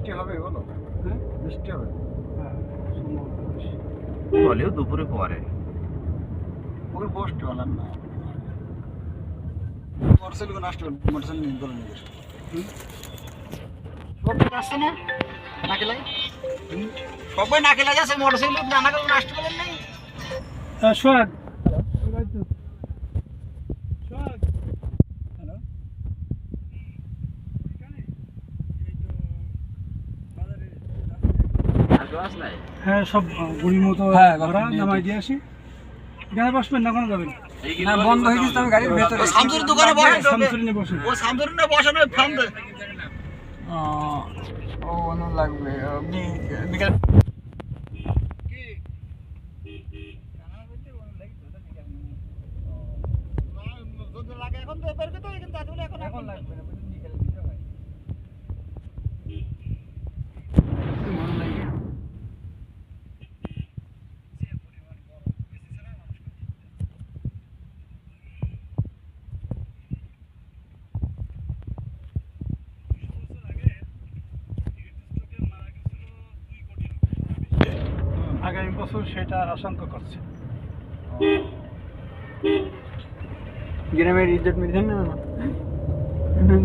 বৃষ্টি হবে বলো? হ্যাঁ বৃষ্টি হবে? হ্যাঁ সম্ভবত বেশি। হলেও দুপুরে পরে। ওই বসতে হলাম না মোটরসাইকেল নষ্ট হল মোটরসাইকেল নিয়ে গেল নিজের সবাই আসছে না নাকেলাই সবাই নাকেলাই আছে মোটরসাইকেল নানাকে নষ্ট করলেন নাই সোহাগ সোহাগ হ্যালো হ্যাঁ সব গুড়ির মতো ভাড়া নামাই দিয়ে আসি এখানে বসবেন না কোনো যাবেন না বন্ধ হয়ে গেছে আমি গাড়ির ভেতরে শামসুর দোকানে বসে শামসুর নিয়ে বসেন ও শামসুর না বসে না ফোন দে ও অন্য লাগবে বিকাল লাগে এখন তো বের করতে কিন্তু তাহলে এখন লাগবে না বিকালে দিতে হয় মন লাগে আগামী বছর সেটা আশঙ্কা করছে গ্রামের ইজ্জত মিলছে না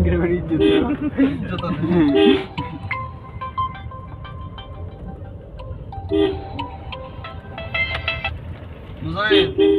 গ্রামের ইজ্জত বুঝাই